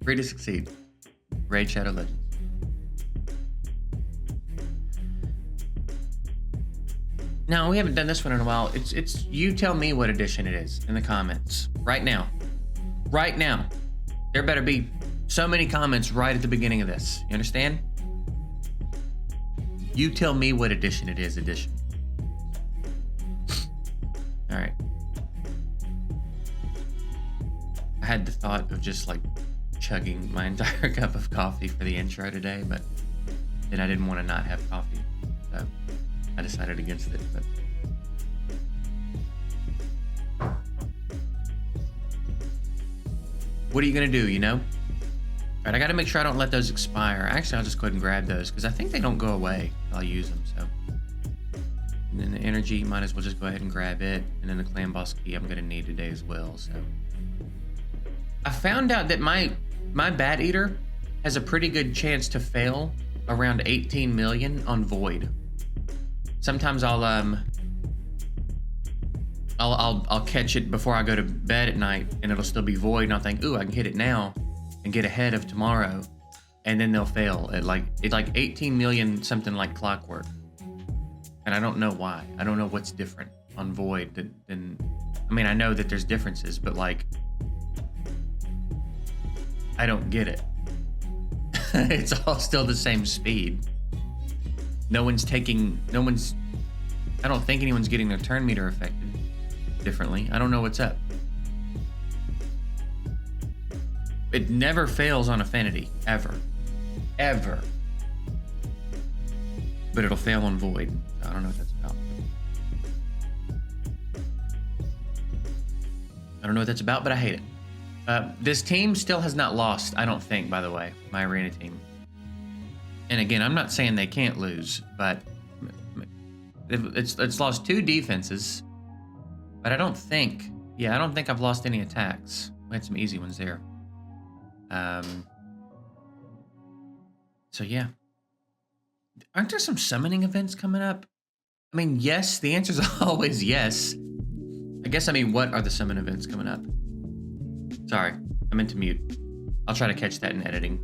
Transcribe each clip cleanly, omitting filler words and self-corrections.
Free to succeed. Raid Shadow Legends. No, we haven't done this one in a while. It's you tell me what edition it is in the comments. Right now. Right now. There better be so many comments right at the beginning of this. You understand? You tell me what edition it is, edition. All right. I had the thought of just like chugging my entire cup of coffee for the intro today, but then I didn't want to not have coffee. So I decided against it. But what are you gonna do, you know? All right, I gotta make sure I don't let those expire. Actually, I'll just go ahead and grab those because I think they don't go away. I'll use them, so. And then the energy, might as well just go ahead and grab it. And then the clan boss key I'm gonna need today as well, so. I found out that my bat eater has a pretty good chance to fail around 18 million on void. Sometimes I'll catch it before I go to bed at night and it'll still be void and I'll think, ooh, I can hit it now and get ahead of tomorrow. And then they'll fail at like 18 million, something like clockwork. And I don't know why. I don't know what's different on void than I mean, I know that there's differences, but like, I don't get it. It's all still the same speed. I don't think anyone's getting their turn meter affected differently. I don't know what's up. It never fails on affinity, ever. Ever. But it'll fail on void. I don't know what that's about. I don't know what that's about, but I hate it. This team still has not lost, I don't think, by the way, my arena team. And again, I'm not saying they can't lose, but it's lost 2 defenses. But I don't think I've lost any attacks. We had some easy ones there. So yeah. Aren't there some summoning events coming up? I mean, yes, the answer is always yes. I guess, what are the summon events coming up? Sorry, I meant to mute. I'll try to catch that in editing.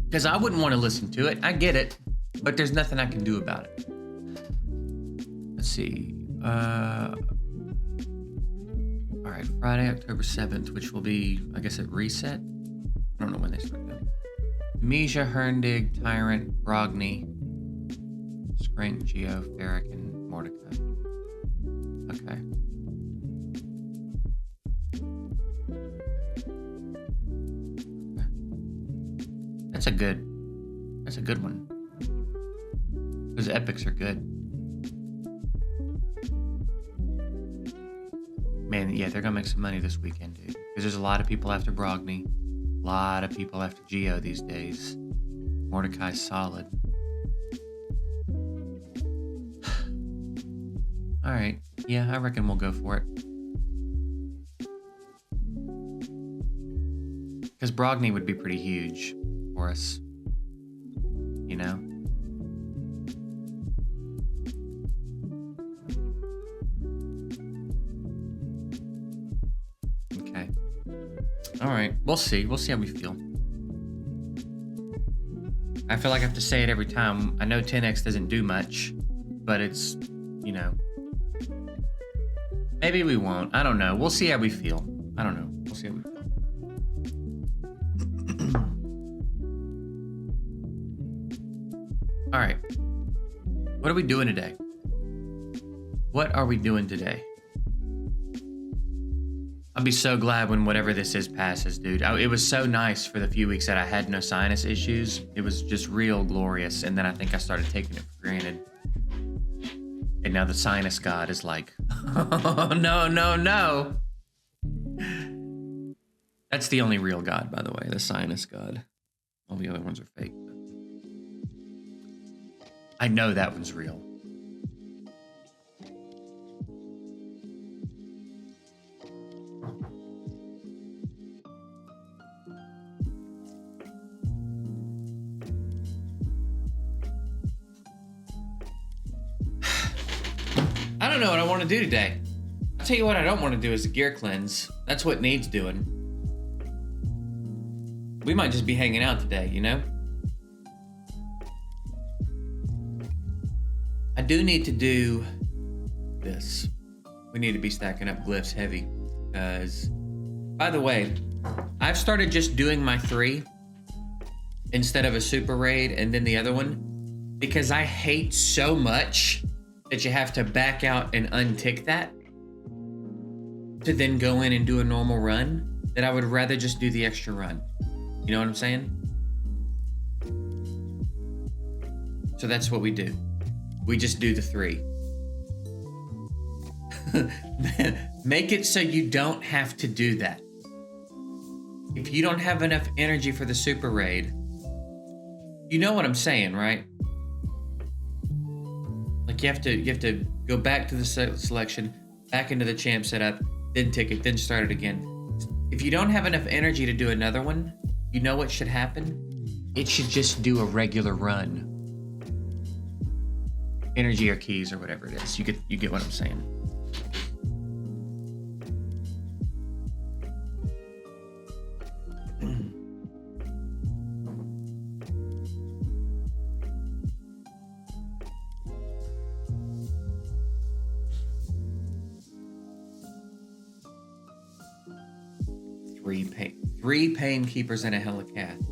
Because I wouldn't want to listen to it. I get it, but there's nothing I can do about it. Let's see. All right, Friday, October 7th, which will be, I guess, at reset. I don't know when they start that. Misha, Herndig, Tyrant, Brogny, Skrank, Geo, Ferric, and Mordecai. Okay. That's a good one. Those epics are good. Man, yeah, they're gonna make some money this weekend, dude. Because there's a lot of people after Brogny. A lot of people after Geo these days. Mordecai's solid. Alright, yeah, I reckon we'll go for it. Because Brogny would be pretty huge for us. You know? Okay. Alright, we'll see. We'll see how we feel. I feel like I have to say it every time. I know 10x doesn't do much, but it's, you know. Maybe we won't. I don't know. We'll see how we feel. I don't know. We'll see how we feel. All right. What are we doing today? What are we doing today? I'll be so glad when whatever this is passes, dude. It was so nice for the few weeks that I had no sinus issues. It was just real glorious. And then I think I started taking it for granted. And now the sinus god is like, oh, no, no, no. That's the only real god, by the way, the sinus god. All the other ones are fake. I know that one's real. I don't know what I want to do today. I'll tell you what I don't want to do is a gear cleanse. That's what needs doing. We might just be hanging out today, you know? I do need to do this. We need to be stacking up glyphs heavy. Because, by the way, I've started just doing my 3 instead of a super raid and then the other one. Because I hate so much that you have to back out and untick that to then go in and do a normal run, that I would rather just do the extra run. You know what I'm saying? So that's what we do. We just do the 3. Make it so you don't have to do that. If you don't have enough energy for the super raid, you know what I'm saying, right? Like you have to go back to the selection, back into the champ setup, then tick it, then start it again. If you don't have enough energy to do another one, you know what should happen? It should just do a regular run. Energy or keys or whatever it is. You get what I'm saying. Three pain keepers and a helicat.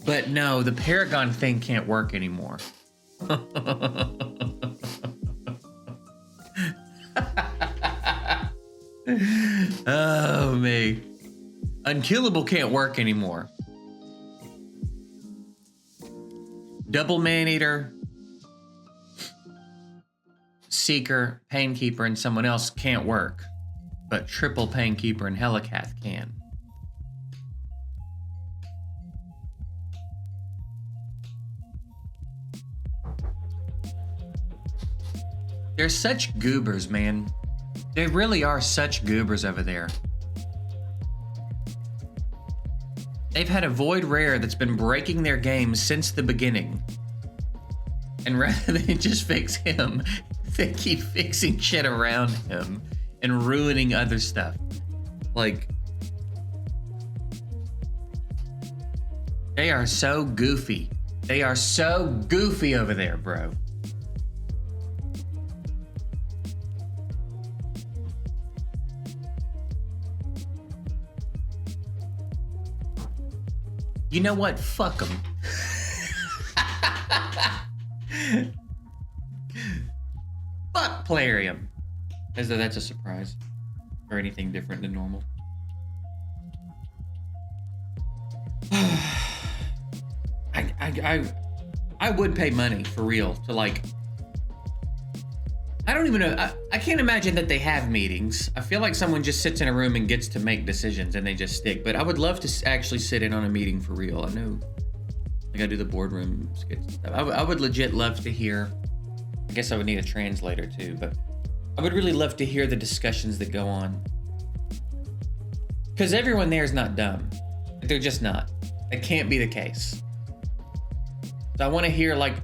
But no, the Paragon thing can't work anymore. Oh, me. Unkillable can't work anymore. Double Man-Eater, Seeker, Painkeeper, and someone else can't work. But triple Painkeeper and Helicath can. They're such goobers, man. They really are such goobers over there. They've had a Void Rare that's been breaking their game since the beginning. And rather than just fix him, they keep fixing shit around him and ruining other stuff. Like, they are so goofy. They are so goofy over there, bro. You know what? Fuck them. Fuck Plarium. As though that's a surprise. Or anything different than normal. I would pay money for real to like. I don't even know. I can't imagine that they have meetings. I feel like someone just sits in a room and gets to make decisions and they just stick. But I would love to actually sit in on a meeting for real. I know. Like I do the boardroom skits and stuff. I would legit love to hear. I guess I would need a translator too, but I would really love to hear the discussions that go on. Because everyone there is not dumb. They're just not. It can't be the case. So I want to hear like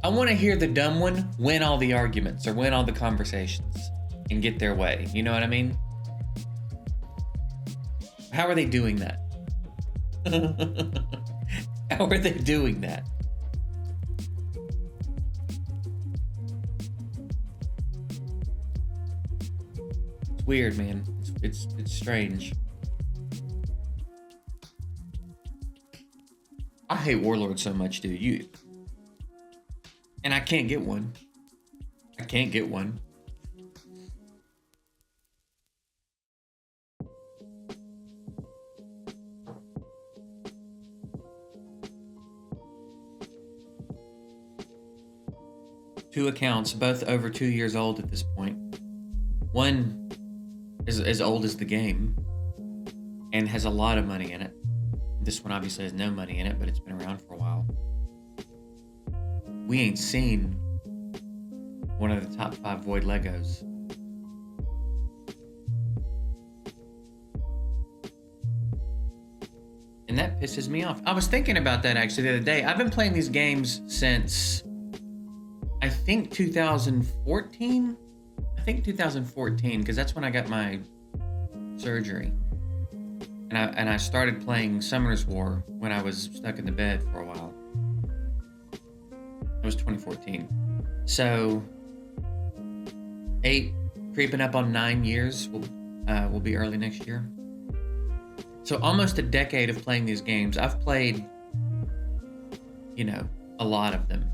I want to hear the dumb one win all the arguments or win all the conversations and get their way. You know what I mean? How are they doing that? How are they doing that? It's weird, man. It's strange. I hate Warlord so much, dude. And I can't get one. I can't get one. Two accounts, both over 2 years old at this point. One is as old as the game and has a lot of money in it. This one obviously has no money in it, but it's been around for a while. We ain't seen one of the top 5 Void Legos. And that pisses me off. I was thinking about that actually the other day. I've been playing these games since, I think 2014? I think 2014, because that's when I got my surgery. and I started playing Summoner's War when I was stuck in the bed for a while. It was 2014. So 8, creeping up on 9 years will be early next year. So almost a decade of playing these games. I've played, you know, a lot of them.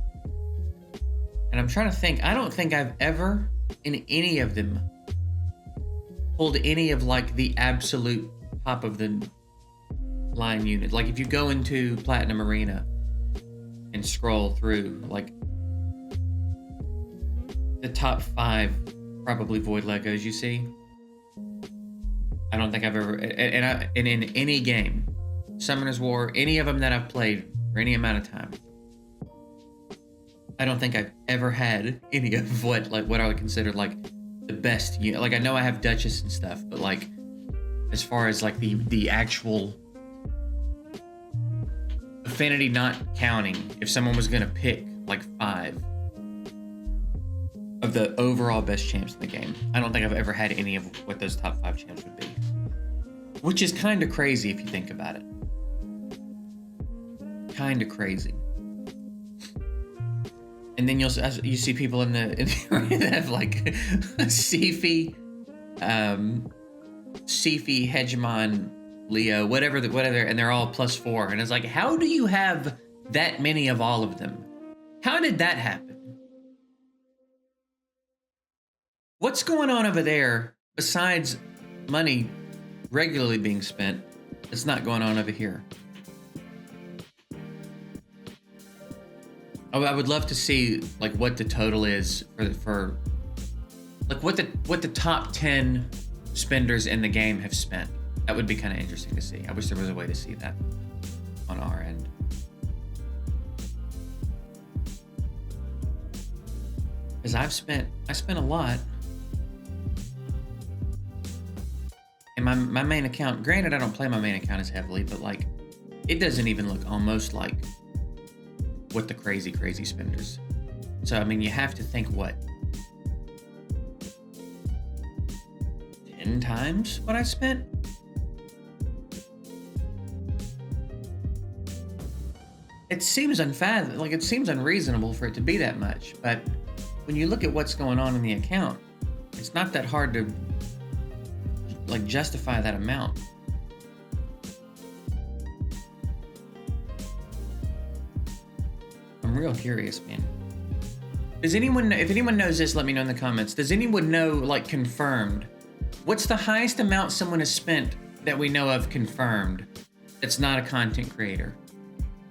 And I'm trying to think, I don't think I've ever, in any of them, pulled any of like the absolute top of the line unit. Like if you go into Platinum Arena and scroll through, like the top 5 probably Void Legos you see, I don't think I've ever, and in any game, Summoner's War, any of them that I've played for any amount of time, I don't think I've ever had any of what I would consider like the best unit. Like I know I have Duchess and stuff, but like as far as like the actual affinity not counting, if someone was gonna pick like 5 of the overall best champs in the game, I don't think I've ever had any of what those top 5 champs would be. Which is kind of crazy if you think about it. Kind of crazy. And then you see people in the that have like Sifi, Hegemon, Leo, whatever, and they're all +4. And it's like, how do you have that many of all of them? How did that happen? What's going on over there besides money regularly being spent that's not going on over here? Oh, I would love to see like what the total is for like what the top 10 spenders in the game have spent. That would be kind of interesting to see. I wish there was a way to see that on our end. Because I spent a lot. And my main account, granted I don't play my main account as heavily, but like it doesn't even look almost like what the crazy spenders. So I mean, you have to think, what, 10 times what I spent? It seems unfathomable, like it seems unreasonable for it to be that much, but when you look at what's going on in the account, it's not that hard to like justify that amount. I'm real curious, man. Does anyone, if anyone knows this, let me know in the comments. Does anyone know, like, confirmed, what's the highest amount someone has spent that we know of confirmed that's not a content creator?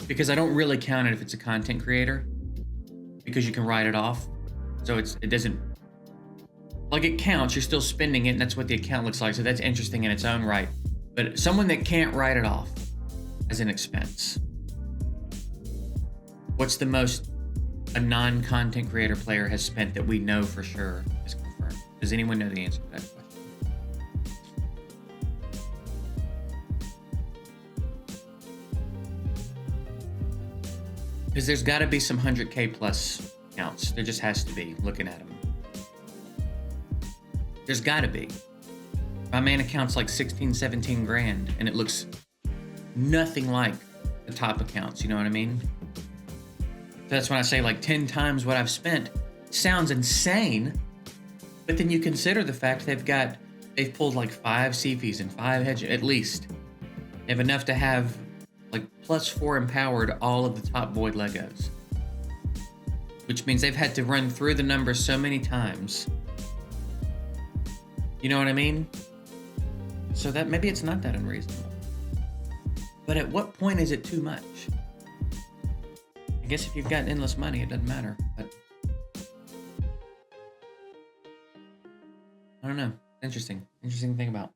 Because I don't really count it if it's a content creator, because you can write it off. So it doesn't, like, it counts, you're still spending it, and that's what the account looks like, so that's interesting in its own right. But someone that can't write it off as an expense, what's the most a non-content creator player has spent that we know for sure is confirmed? Does anyone know the answer to that question? Because there's got to be some 100K plus counts. There just has to be, looking at them. There's got to be. My main account's like 16, 17 grand, and it looks nothing like the top accounts, you know what I mean? So that's when I say like 10 times what I've spent. Sounds insane, but then you consider the fact they've pulled like 5 CPs and 5 hedges, at least. They have enough to have like +4 empowered all of the top Void Legos. Which means they've had to run through the numbers so many times. You know what I mean? So that maybe it's not that unreasonable. But at what point is it too much? I guess if you've got endless money, it doesn't matter. But I don't know. Interesting to think about.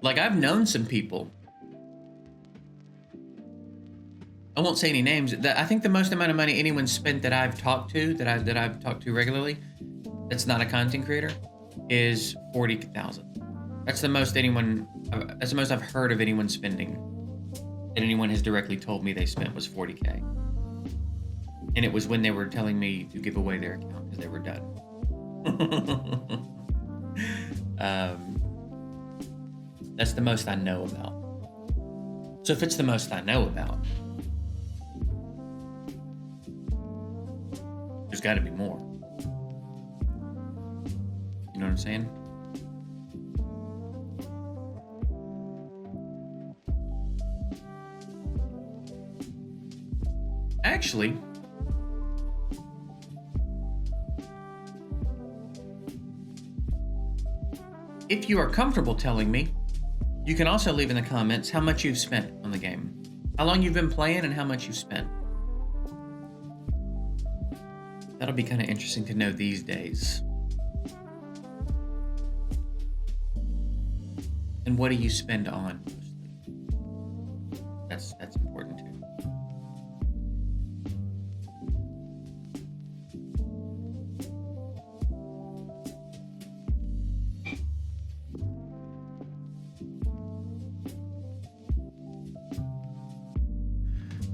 Like, I've known some people, I won't say any names, that I think the most amount of money anyone spent that I've talked to, that I've talked to regularly, that's not a content creator, is 40,000. That's the most I've heard of anyone spending, that anyone has directly told me they spent, was 40K. And it was when they were telling me to give away their account because they were done. That's the most I know about. So if it's the most I know about, there's got to be more. You know what I'm saying? Actually, if you are comfortable telling me, you can also leave in the comments how much you've spent on the game, how long you've been playing, and how much you've spent. That'll be kind of interesting to know these days. And what do you spend on mostly? That's important too.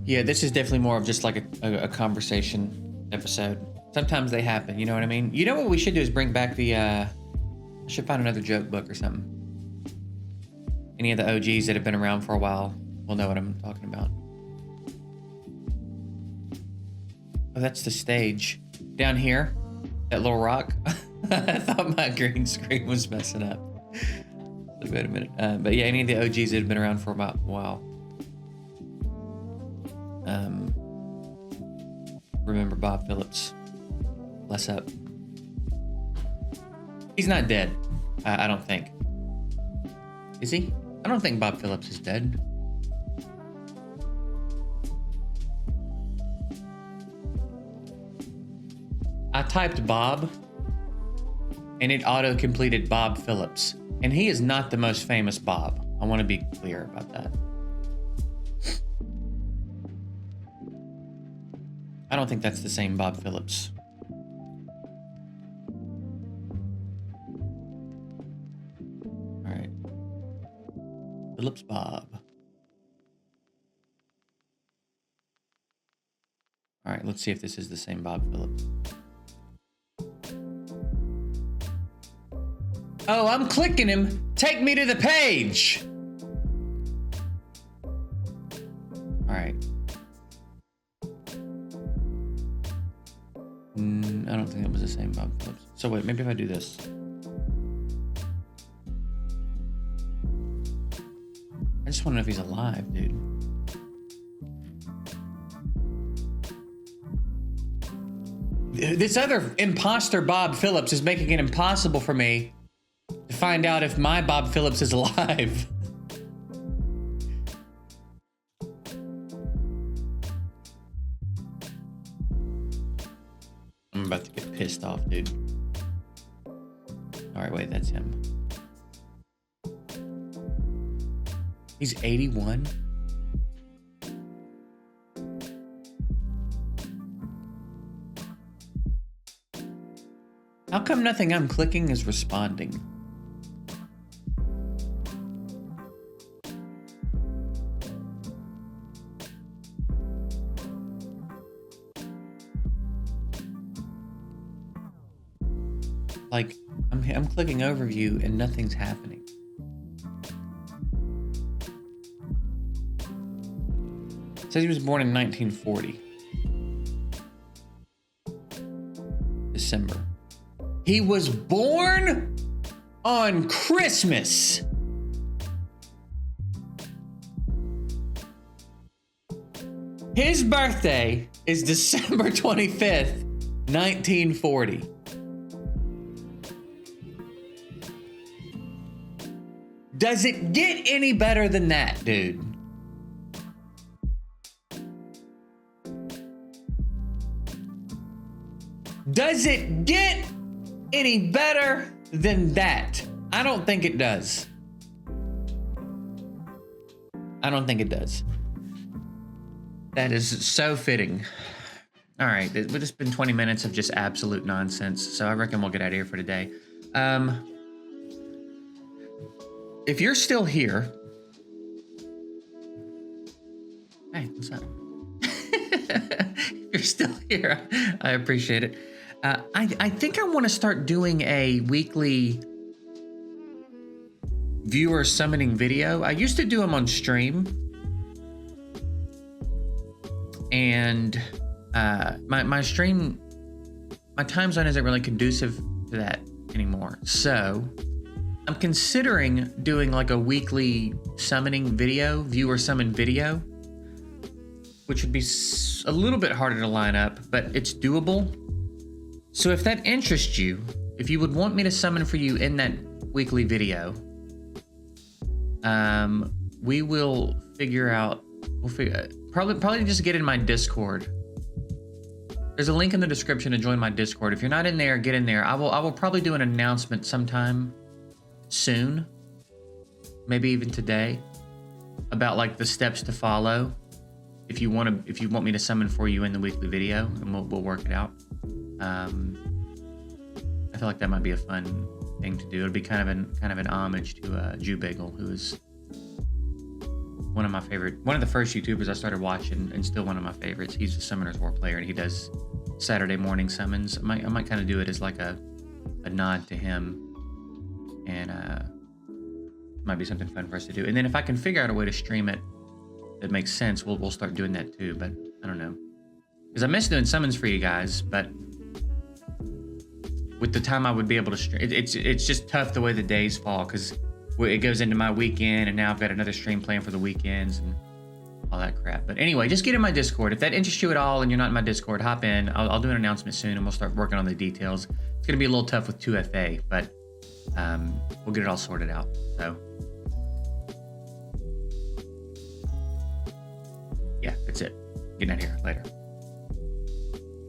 Yeah, this is definitely more of just like a conversation episode. Sometimes they happen, you know what I mean? You know what we should do is bring back the, I should find another joke book or something. Any of the OGs that have been around for a while will know what I'm talking about. Oh, that's the stage. Down here, that little rock. I thought my green screen was messing up. Wait a minute. But yeah, any of the OGs that have been around for a while. Remember Bob Phillips. Bless up. He's not dead. I don't think. Is he? I don't think Bob Phillips is dead. I typed Bob, and it auto-completed Bob Phillips. And he is not the most famous Bob. I want to be clear about that. I don't think that's the same Bob Phillips. All right. Phillips Bob. All right, let's see if this is the same Bob Phillips. Oh, I'm clicking him. Take me to the page. All right. I don't think it was the same Bob Phillips. So wait, maybe if I do this. I just want to know if he's alive, dude. This other imposter Bob Phillips is making it impossible for me to find out if my Bob Phillips is alive. I'm about to get pissed off, dude. All right, wait, that's him. He's 81. How come nothing I'm clicking is responding? Like, I'm clicking overview and nothing's happening. It says he was born in 1940. December. He was born on Christmas. His birthday is December 25th, 1940. Does it get any better than that, dude? Does it get any better than that? I don't think it does. I don't think it does. That is so fitting. All right, it's just been 20 minutes of just absolute nonsense, so I reckon we'll get out of here for today. If you're still here, hey, what's up? If you're still Here, I appreciate it. I think I want to start doing a weekly viewer summoning video. I used to do them on stream, and my stream, my time zone isn't really conducive to that anymore. So I'm considering doing like a weekly summoning video, viewer summon video, which would be a little bit harder to line up, but it's doable. So if that interests you, if you would want me to summon for you in that weekly video, we will figure out, probably just get in my Discord. There's a link in the description to join my Discord. If you're not in there, get in there. I will probably do an announcement sometime soon, maybe even today, about like the steps to follow if you want me to summon for you in the weekly video, and we'll work it out. I feel like that might be a fun thing to do. It'll be kind of an homage to JGigs, who is one of the first YouTubers I started watching, and still one of my favorites. He's a Summoners War player, and he does Saturday morning summons. I might kind of do it as like a nod to him, and might be something fun for us to do. And then if I can figure out a way to stream it that makes sense, we'll start doing that too. But I don't know, because I miss doing summons for you guys, but with the time I would be able to stream, it's just tough the way the days fall, because it goes into my weekend, and now I've got another stream planned for the weekends and all that crap. But anyway, just get in my Discord. If that interests you at all and you're not in my Discord, hop in. I'll do an announcement soon, and we'll start working on the details. It's going to be a little tough with 2FA, but we'll get it all sorted out. So yeah, that's it. Getting out of here later.